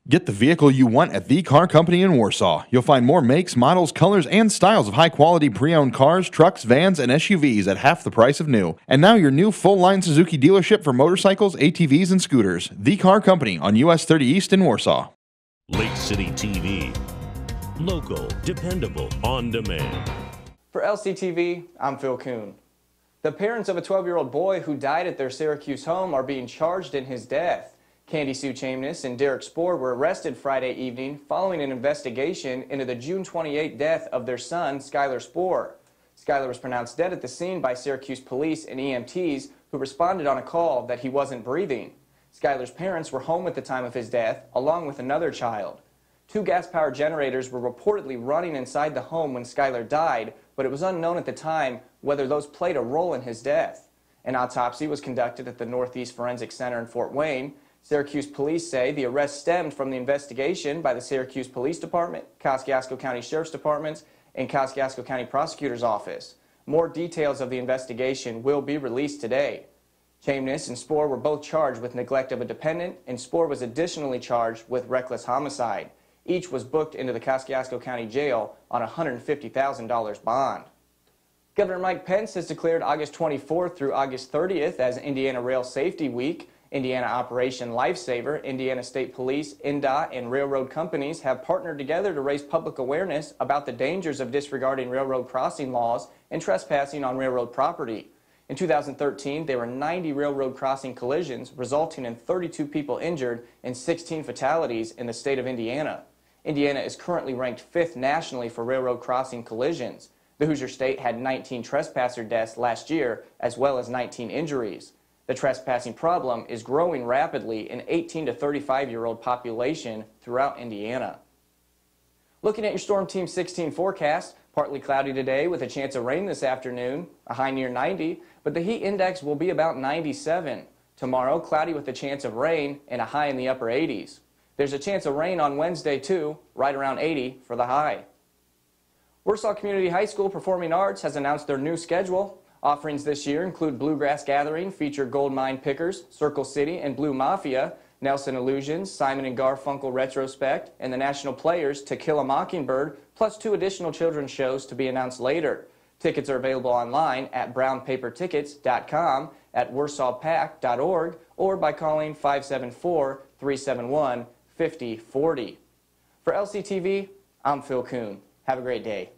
Get the vehicle you want at The Car Company in Warsaw. You'll find more makes, models, colors, and styles of high-quality pre-owned cars, trucks, vans, and SUVs at half the price of new. And now your new full-line Suzuki dealership for motorcycles, ATVs, and scooters. The Car Company on US 30 East in Warsaw. Lake City TV. Local, dependable, on demand. For LCTV, I'm Phil Kuhn. The parents of a 12-year-old boy who died at their Syracuse home are being charged in his death. Candy Sue Chamness and Derek Spoor were arrested Friday evening following an investigation into the June 28 death of their son, Skylar Spoor. Skylar was pronounced dead at the scene by Syracuse police and EMTs who responded on a call that he wasn't breathing. Skylar's parents were home at the time of his death, along with another child. 2 gas-powered generators were reportedly running inside the home when Skylar died, but it was unknown at the time whether those played a role in his death. An autopsy was conducted at the Northeast Forensic Center in Fort Wayne. Syracuse police say the arrest stemmed from the investigation by the Syracuse Police Department, Kosciuszko County Sheriff's Department, and Kosciuszko County Prosecutor's Office. More details of the investigation will be released today. Chamness and Spoor were both charged with neglect of a dependent, and Spoor was additionally charged with reckless homicide. Each was booked into the Kosciuszko County Jail on a $150,000 bond. Governor Mike Pence has declared August 24th through August 30th as Indiana Rail Safety Week. Indiana Operation Lifesaver, Indiana State Police, INDOT, and railroad companies have partnered together to raise public awareness about the dangers of disregarding railroad crossing laws and trespassing on railroad property. In 2013, there were 90 railroad crossing collisions, resulting in 32 people injured and 16 fatalities in the state of Indiana. Indiana is currently ranked 5th nationally for railroad crossing collisions. The Hoosier State had 19 trespasser deaths last year, as well as 19 injuries. The trespassing problem is growing rapidly in 18 to 35-year-old population throughout Indiana. Looking at your Storm Team 16 forecast, partly cloudy today with a chance of rain this afternoon, a high near 90, but the heat index will be about 97. Tomorrow, cloudy with a chance of rain and a high in the upper 80s. There's a chance of rain on Wednesday too, right around 80 for the high. Warsaw Community High School Performing Arts has announced their new schedule. Offerings this year include Bluegrass Gathering, feature Gold Mine Pickers, Circle City, and Blue Mafia, Nelson Illusions, Simon & Garfunkel Retrospect, and the National Players To Kill a Mockingbird, plus 2 additional children's shows to be announced later. Tickets are available online at brownpapertickets.com, at warsawpac.org, or by calling 574-371-5040. For LCTV, I'm Phil Kuhn. Have a great day.